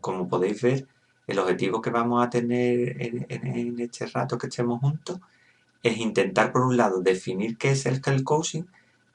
como podéis ver, el objetivo que vamos a tener en este rato que estemos juntos es intentar, por un lado, definir qué es el health coaching,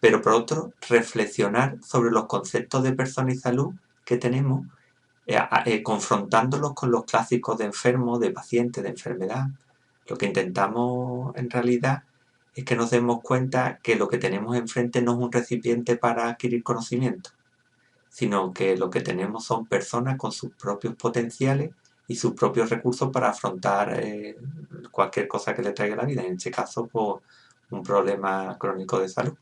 pero por otro, reflexionar sobre los conceptos de persona y salud que tenemos, confrontándolos con los clásicos de enfermo, de paciente, de enfermedad. Lo que intentamos en realidad es que nos demos cuenta que lo que tenemos enfrente no es un recipiente para adquirir conocimiento, sino que lo que tenemos son personas con sus propios potenciales y sus propios recursos para afrontar cualquier cosa que le traiga la vida, en este caso pues, un problema crónico de salud.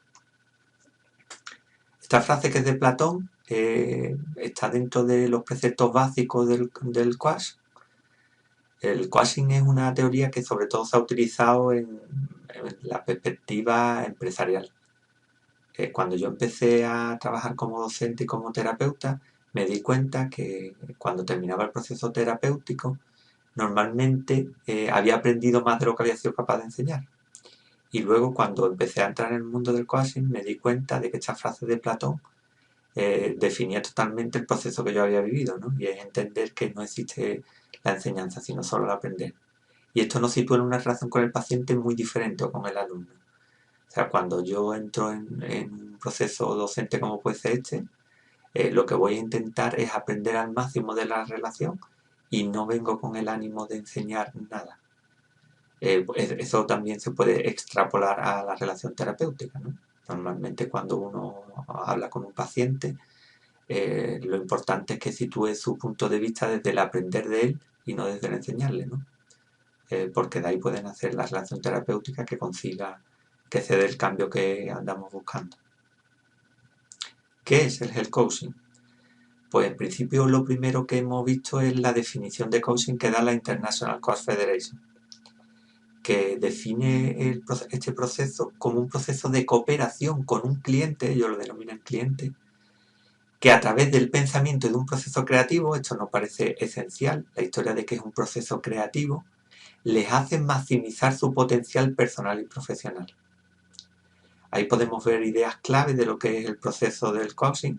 Esta frase, que es de Platón, está dentro de los preceptos básicos del coaching. El coaching es una teoría que sobre todo se ha utilizado en la perspectiva empresarial. Cuando yo empecé a trabajar como docente y como terapeuta, me di cuenta que cuando terminaba el proceso terapéutico, normalmente había aprendido más de lo que había sido capaz de enseñar. Y luego, cuando empecé a entrar en el mundo del coaching, me di cuenta de que esta frase de Platón definía totalmente el proceso que yo había vivido, ¿no? Y es entender que no existe la enseñanza, sino solo el aprender. Y esto nos sitúa en una relación con el paciente muy diferente o con el alumno. O sea, cuando yo entro en un proceso docente como puede ser este, lo que voy a intentar es aprender al máximo de la relación y no vengo con el ánimo de enseñar nada. Eso también se puede extrapolar a la relación terapéutica, ¿no? Normalmente cuando uno habla con un paciente, lo importante es que sitúe su punto de vista desde el aprender de él y no desde el enseñarle, ¿no? Porque de ahí pueden hacer la relación terapéutica que consiga que se dé el cambio que andamos buscando. ¿Qué es el health coaching? Pues en principio lo primero que hemos visto es la definición de coaching que da la International Coach Federation, que define este proceso como un proceso de cooperación con un cliente, ellos lo denominan cliente, que a través del pensamiento y de un proceso creativo, esto nos parece esencial, la historia de que es un proceso creativo, les hace maximizar su potencial personal y profesional. Ahí podemos ver ideas clave de lo que es el proceso del coaching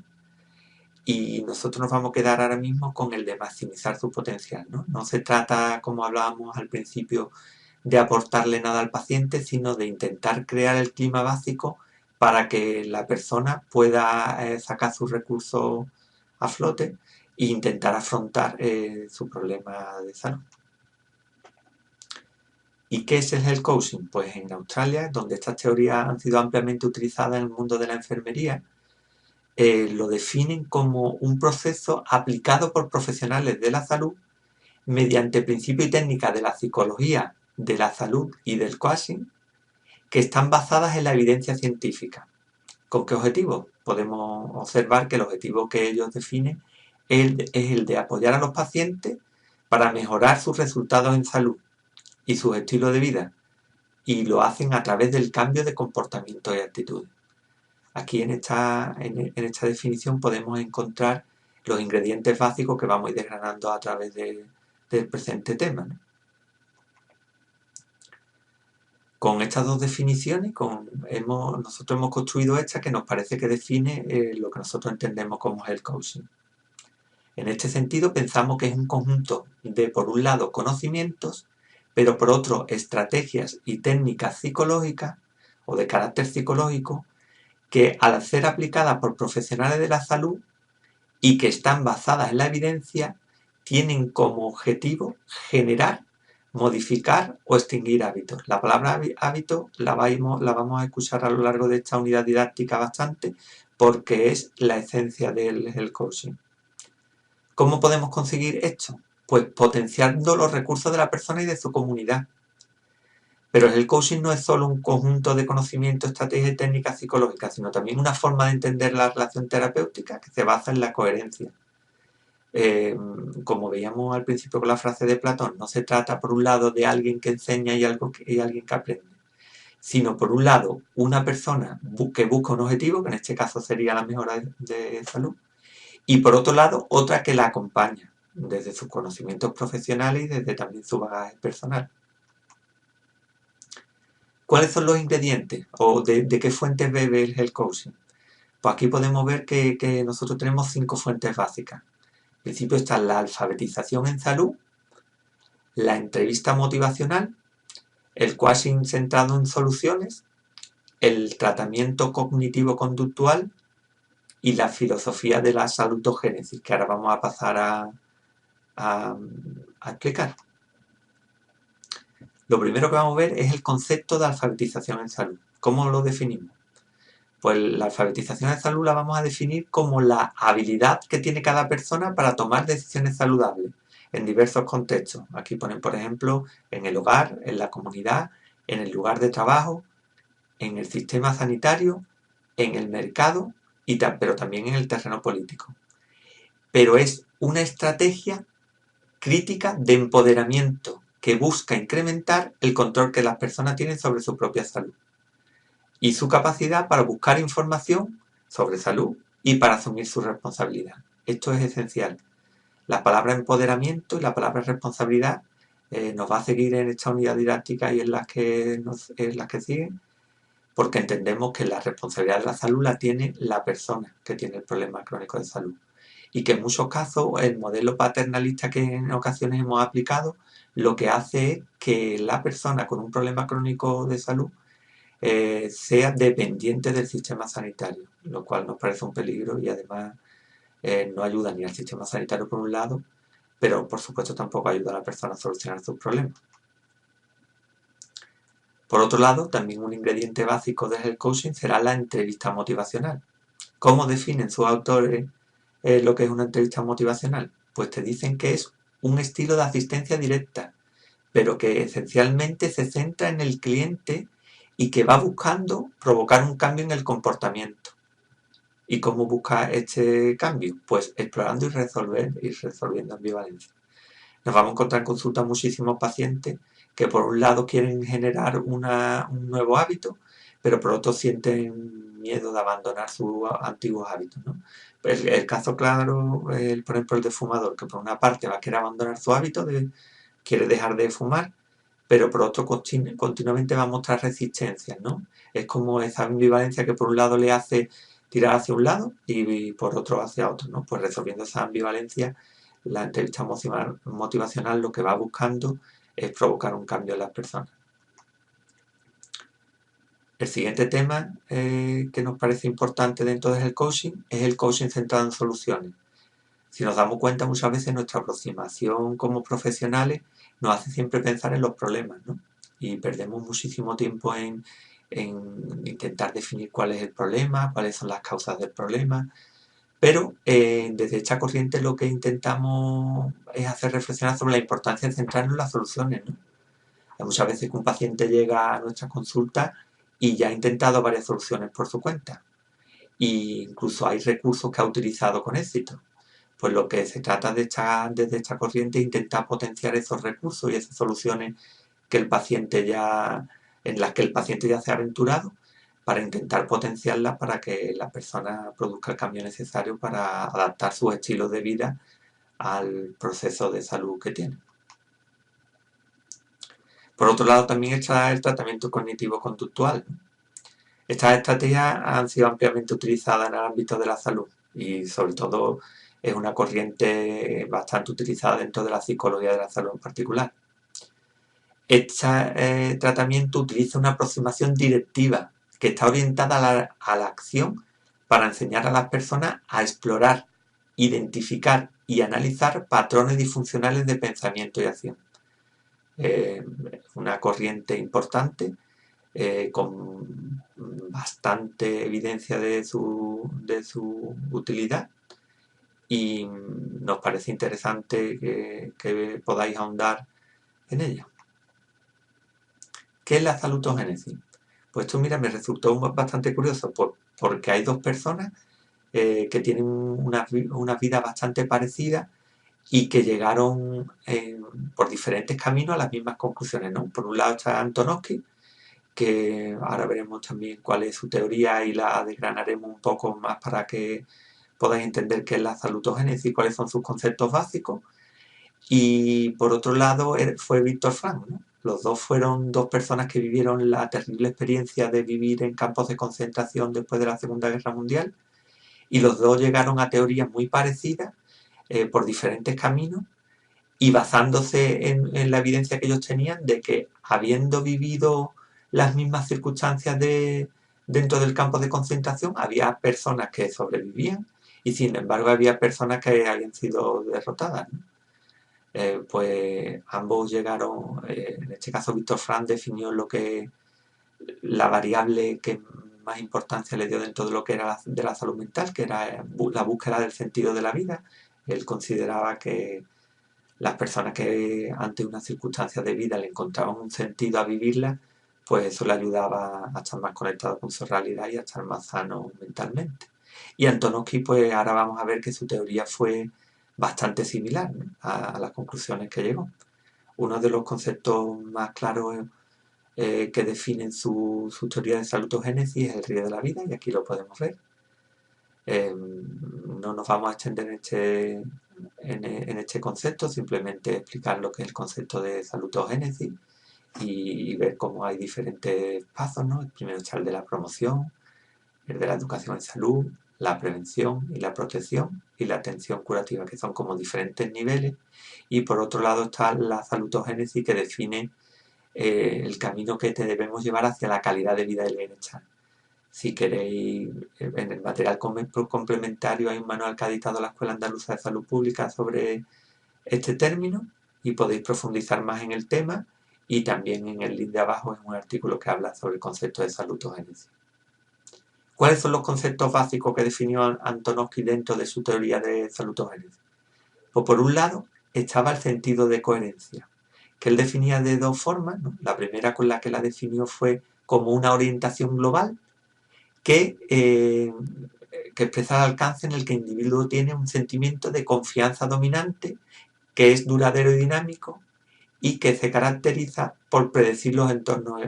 y nosotros nos vamos a quedar ahora mismo con el de maximizar su potencial, ¿no? No se trata, como hablábamos al principio, de aportarle nada al paciente, sino de intentar crear el clima básico para que la persona pueda sacar sus recursos a flote e intentar afrontar su problema de salud. ¿Y qué es el health coaching? Pues en Australia, donde estas teorías han sido ampliamente utilizadas en el mundo de la enfermería, lo definen como un proceso aplicado por profesionales de la salud mediante principios y técnicas de la psicología, de la salud y del coaching que están basadas en la evidencia científica. ¿Con qué objetivo? Podemos observar que el objetivo que ellos definen es el de apoyar a los pacientes para mejorar sus resultados en salud y su estilo de vida, y lo hacen a través del cambio de comportamiento y actitudes. Aquí en esta definición podemos encontrar los ingredientes básicos que vamos a ir desgranando a través del presente tema, ¿no? Con estas dos definiciones, nosotros hemos construido esta que nos parece que define lo que nosotros entendemos como health coaching. En este sentido, pensamos que es un conjunto de, por un lado, conocimientos, pero por otro, estrategias y técnicas psicológicas o de carácter psicológico que, al ser aplicadas por profesionales de la salud y que están basadas en la evidencia, tienen como objetivo generar, modificar o extinguir hábitos. La palabra hábito la vamos a escuchar a lo largo de esta unidad didáctica bastante, porque es la esencia del coaching. ¿Cómo podemos conseguir esto? Pues potenciando los recursos de la persona y de su comunidad. Pero el coaching no es solo un conjunto de conocimientos, estrategias y técnicas psicológicas, sino también una forma de entender la relación terapéutica que se basa en la coherencia. Como veíamos al principio con la frase de Platón, no se trata por un lado de alguien que enseña y alguien que aprende, sino por un lado una persona que busca un objetivo, que en este caso sería la mejora de salud, y por otro lado otra que la acompaña desde sus conocimientos profesionales y desde también su bagaje personal. ¿Cuáles son los ingredientes o de qué fuentes bebe el coaching? Pues aquí podemos ver que nosotros tenemos 5 fuentes básicas. principio está la alfabetización en salud, la entrevista motivacional, el coaching centrado en soluciones, el tratamiento cognitivo-conductual y la filosofía de la salutogénesis, que ahora vamos a pasar a explicar. Lo primero que vamos a ver es el concepto de alfabetización en salud. ¿Cómo lo definimos? Pues la alfabetización en salud la vamos a definir como la habilidad que tiene cada persona para tomar decisiones saludables en diversos contextos. Aquí ponen, por ejemplo, en el hogar, en la comunidad, en el lugar de trabajo, en el sistema sanitario, en el mercado, pero también en el terreno político. Pero es una estrategia crítica de empoderamiento que busca incrementar el control que las personas tienen sobre su propia salud y su capacidad para buscar información sobre salud y para asumir su responsabilidad. Esto es esencial. La palabra empoderamiento y la palabra responsabilidad nos va a seguir en esta unidad didáctica y en las que siguen, porque entendemos que la responsabilidad de la salud la tiene la persona que tiene el problema crónico de salud. Y que en muchos casos el modelo paternalista que en ocasiones hemos aplicado lo que hace es que la persona con un problema crónico de salud sea dependiente del sistema sanitario, lo cual nos parece un peligro y además no ayuda ni al sistema sanitario por un lado, pero por supuesto tampoco ayuda a la persona a solucionar sus problemas. Por otro lado, también un ingrediente básico del coaching será la entrevista motivacional. ¿Cómo definen sus autores lo que es una entrevista motivacional? Pues te dicen que es un estilo de asistencia directa, pero que esencialmente se centra en el cliente y que va buscando provocar un cambio en el comportamiento. ¿Y cómo busca este cambio? Pues explorando y resolviendo ambivalencia. Nos vamos a encontrar en consulta muchísimos pacientes que por un lado quieren generar un nuevo hábito, pero por otro sienten miedo de abandonar sus antiguos hábitos, ¿no? El caso claro, por ejemplo, el de fumador, que por una parte va a querer abandonar su hábito, quiere dejar de fumar, pero por otro continuamente va a mostrar resistencias, ¿no? Es como esa ambivalencia que por un lado le hace tirar hacia un lado y por otro hacia otro, ¿no? Pues resolviendo esa ambivalencia, la entrevista motivacional lo que va buscando es provocar un cambio en las personas. El siguiente tema que nos parece importante dentro del coaching es el coaching centrado en soluciones. Si nos damos cuenta, muchas veces nuestra aproximación como profesionales nos hace siempre pensar en los problemas, ¿no? Y perdemos muchísimo tiempo en intentar definir cuál es el problema, cuáles son las causas del problema, pero desde esta corriente lo que intentamos es hacer reflexionar sobre la importancia de centrarnos en las soluciones, ¿no? Hay muchas veces que un paciente llega a nuestra consulta y ya ha intentado varias soluciones por su cuenta. E incluso hay recursos que ha utilizado con éxito. Pues lo que se trata desde esta corriente es intentar potenciar esos recursos y esas soluciones que en las que el paciente ya se ha aventurado, para intentar potenciarlas para que la persona produzca el cambio necesario para adaptar sus estilos de vida al proceso de salud que tiene. Por otro lado, también está el tratamiento cognitivo-conductual. Estas estrategias han sido ampliamente utilizadas en el ámbito de la salud y sobre todo es una corriente bastante utilizada dentro de la psicología de la salud en particular. Este tratamiento utiliza una aproximación directiva que está orientada a la acción para enseñar a las personas a explorar, identificar y analizar patrones disfuncionales de pensamiento y acción. Una corriente importante con bastante evidencia de su utilidad y nos parece interesante que podáis ahondar en ella. ¿Qué es la salutogénesis? Pues esto, mira, me resultó bastante curioso porque hay dos personas que tienen una vida bastante parecida y que llegaron por diferentes caminos a las mismas conclusiones, ¿no? Por un lado está Antonovsky, que ahora veremos también cuál es su teoría y la desgranaremos un poco más para que podáis entender qué es la salutogénesis y cuáles son sus conceptos básicos. Y por otro lado fue Víctor Frank, ¿no? Los dos fueron dos personas que vivieron la terrible experiencia de vivir en campos de concentración después de la Segunda Guerra Mundial y los dos llegaron a teorías muy parecidas por diferentes caminos y basándose en la evidencia que ellos tenían de que habiendo vivido las mismas circunstancias dentro del campo de concentración, había personas que sobrevivían y sin embargo había personas que habían sido derrotadas, ¿no? Pues ambos llegaron, en este caso Víctor Frank definió lo que la variable que más importancia le dio dentro de lo que era de la salud mental, que era la búsqueda del sentido de la vida. Él consideraba que las personas que ante una circunstancia de vida le encontraban un sentido a vivirla, pues eso le ayudaba a estar más conectado con su realidad y a estar más sano mentalmente. Y Antonovsky, pues ahora vamos a ver que su teoría fue bastante similar, ¿no?, a las conclusiones que llegó. Uno de los conceptos más claros que definen su teoría de salutogénesis es el río de la vida, y aquí lo podemos ver. No nos vamos a extender en este concepto, simplemente explicar lo que es el concepto de salutogénesis y ver cómo hay diferentes pasos, ¿no? El primero está el de la promoción, el de la educación en salud, la prevención y la protección y la atención curativa, que son como diferentes niveles. Y por otro lado está la salutogénesis, que define el camino que te debemos llevar hacia la calidad de vida y el bienestar. Si queréis, en el material complementario hay un manual que ha dictado la Escuela Andaluza de Salud Pública sobre este término y podéis profundizar más en el tema, y también en el link de abajo es un artículo que habla sobre el concepto de salutogénesis. ¿Cuáles son los conceptos básicos que definió Antonovsky dentro de su teoría de salutogénesis? Pues por un lado estaba el sentido de coherencia, que él definía de dos formas, ¿no? La primera con la que la definió fue como una orientación global que expresa el alcance en el que el individuo tiene un sentimiento de confianza dominante, que es duradero y dinámico, y que se caracteriza por predecir los entornos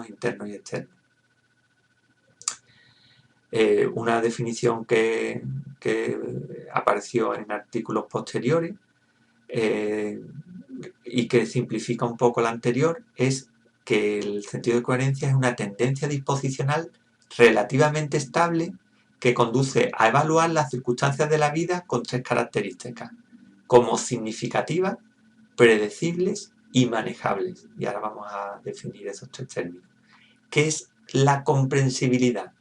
internos y externos. Una definición que apareció en artículos posteriores y que simplifica un poco la anterior es que el sentido de coherencia es una tendencia disposicional relativamente estable que conduce a evaluar las circunstancias de la vida con tres características: como significativas, predecibles y manejables. Y ahora vamos a definir esos tres términos. ¿Qué es la comprensibilidad?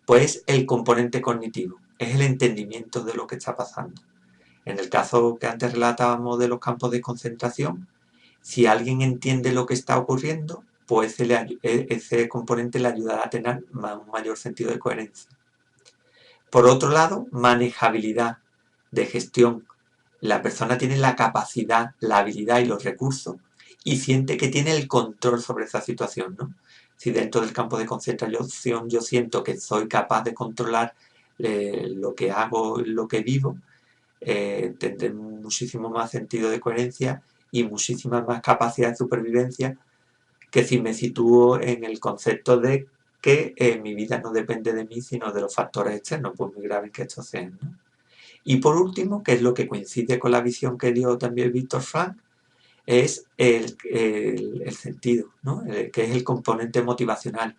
Pues el componente cognitivo, es el entendimiento de lo que está pasando. En el caso que antes relatábamos de los campos de concentración, si alguien entiende lo que está ocurriendo, pues ese componente le ayudará a tener un mayor sentido de coherencia. Por otro lado, manejabilidad de gestión. La persona tiene la capacidad, la habilidad y los recursos y siente que tiene el control sobre esa situación, ¿no? Si dentro del campo de concentración yo siento que soy capaz de controlar lo que hago, lo que vivo, tendré muchísimo más sentido de coherencia y muchísima más capacidad de supervivencia que si me sitúo en el concepto de que mi vida no depende de mí, sino de los factores externos, por muy graves que estos sean, ¿no? Y por último, que es lo que coincide con la visión que dio también Víctor Frank, es el sentido, ¿no? Que es el componente motivacional.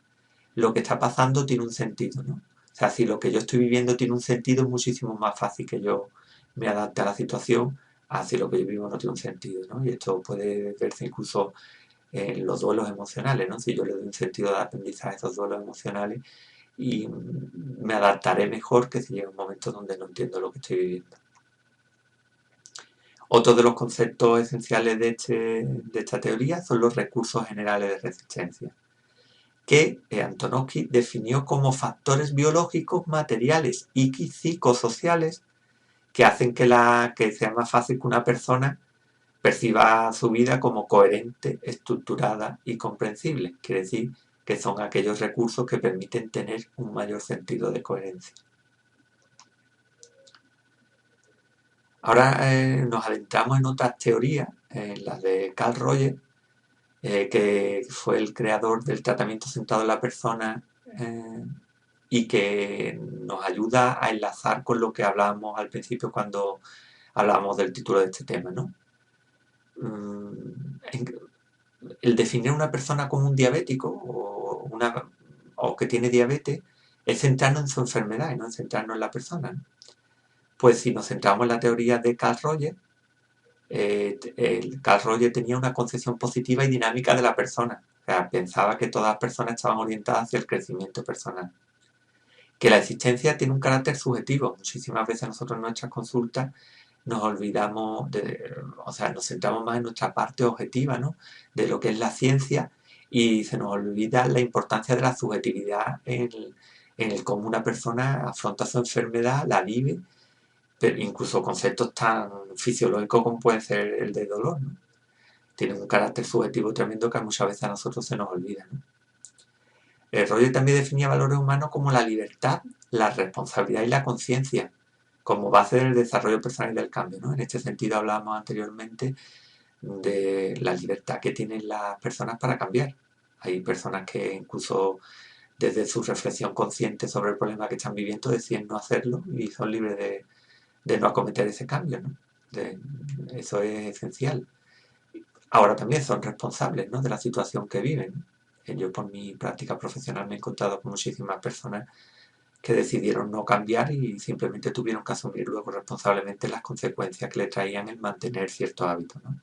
Lo que está pasando tiene un sentido, ¿no? O sea, si lo que yo estoy viviendo tiene un sentido, es muchísimo más fácil que yo me adapte a la situación, a si lo que yo vivo no tiene un sentido, ¿no? Y esto puede verse incluso en los duelos emocionales, ¿no? Si yo le doy un sentido de aprendizaje a esos duelos emocionales, y me adaptaré mejor que si llega un momento donde no entiendo lo que estoy viviendo. Otro de los conceptos esenciales de esta teoría son los recursos generales de resistencia, que Antonovsky definió como factores biológicos, materiales y psicosociales que hacen que sea más fácil que una persona perciba su vida como coherente, estructurada y comprensible. Quiere decir que son aquellos recursos que permiten tener un mayor sentido de coherencia. Ahora nos adentramos en otras teorías, en las de Carl Rogers, que fue el creador del tratamiento centrado en la persona, y que nos ayuda a enlazar con lo que hablábamos al principio cuando hablábamos del título de este tema, ¿no? El definir a una persona como un diabético o que tiene diabetes es centrarnos en su enfermedad y no centrarnos en la persona, ¿no? Pues si nos centramos en la teoría de Carl Rogers, Carl Rogers tenía una concepción positiva y dinámica de la persona. O sea, pensaba que todas las personas estaban orientadas hacia el crecimiento personal. Que la existencia tiene un carácter subjetivo. Muchísimas veces nosotros en nuestras consultas nos olvidamos, o sea, nos centramos más en nuestra parte objetiva, ¿no? De lo que es la ciencia, y se nos olvida la importancia de la subjetividad en el cómo una persona afronta su enfermedad, la vive, pero incluso conceptos tan fisiológicos como puede ser el de dolor, ¿no? Tienen un carácter subjetivo tremendo que muchas veces a nosotros se nos olvida, ¿no? Roger también definía valores humanos como la libertad, la responsabilidad y la conciencia como base del desarrollo personal y del cambio, ¿no? En este sentido hablábamos anteriormente de la libertad que tienen las personas para cambiar. Hay personas que incluso desde su reflexión consciente sobre el problema que están viviendo deciden no hacerlo y son libres de no acometer ese cambio, ¿no? Eso es esencial. Ahora también son responsables, ¿no? De la situación que viven. Yo por mi práctica profesional me he encontrado con muchísimas personas que decidieron no cambiar y simplemente tuvieron que asumir luego responsablemente las consecuencias que le traían el mantener ciertos hábitos, ¿no?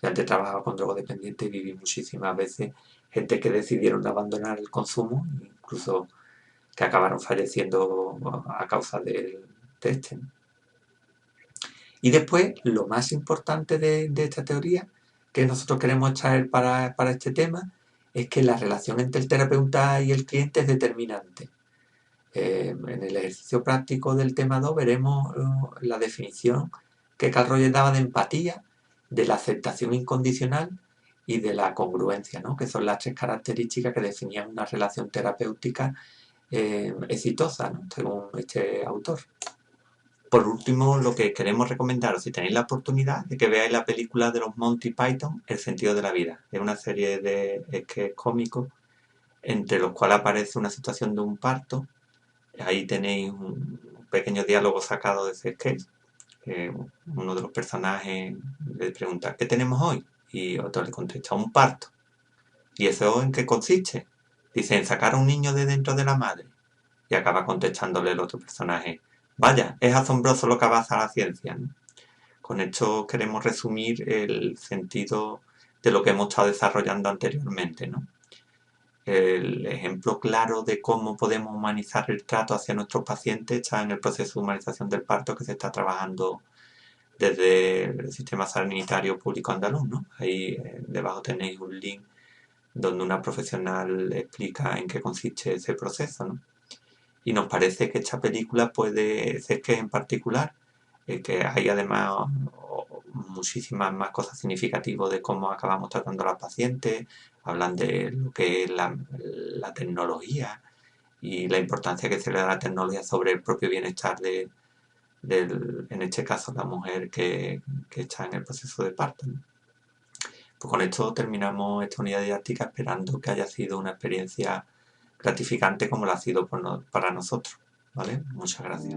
Yo antes trabajaba con drogodependientes y viví muchísimas veces gente que decidieron abandonar el consumo, incluso que acabaron falleciendo a causa de este, ¿no? Y después, lo más importante de esta teoría que nosotros queremos traer para este tema es que la relación entre el terapeuta y el cliente es determinante. En el ejercicio práctico del tema 2 veremos la definición que Carl Rogers daba de empatía, de la aceptación incondicional y de la congruencia, ¿no? Que son las tres características que definían una relación terapéutica exitosa, ¿no? Según este autor. Por último, lo que queremos recomendaros, si tenéis la oportunidad, de que veáis la película de los Monty Python, El sentido de la vida. Es una serie de sketches cómicos entre los cuales aparece una situación de un parto. Ahí tenéis un pequeño diálogo sacado de ese sketch. Uno de los personajes le pregunta, ¿qué tenemos hoy? Y otro le contesta, un parto. ¿Y eso en qué consiste? Dice, en sacar a un niño de dentro de la madre. Y acaba contestándole el otro personaje, vaya, es asombroso lo que avanza la ciencia, ¿no? Con esto queremos resumir el sentido de lo que hemos estado desarrollando anteriormente, ¿no? El ejemplo claro de cómo podemos humanizar el trato hacia nuestros pacientes está en el proceso de humanización del parto que se está trabajando desde el sistema sanitario público andaluz, ¿no? Ahí debajo tenéis un link donde una profesional explica en qué consiste ese proceso, ¿no? Y nos parece que esta película puede ser que en particular, que hay además muchísimas más cosas significativas de cómo acabamos tratando a los pacientes, hablan de lo que es la tecnología y la importancia que se le da a la tecnología sobre el propio bienestar en este caso, la mujer que está en el proceso de parto, ¿no? Pues con esto terminamos esta unidad didáctica esperando que haya sido una experiencia gratificante como lo ha sido para nosotros, ¿vale? Muchas gracias.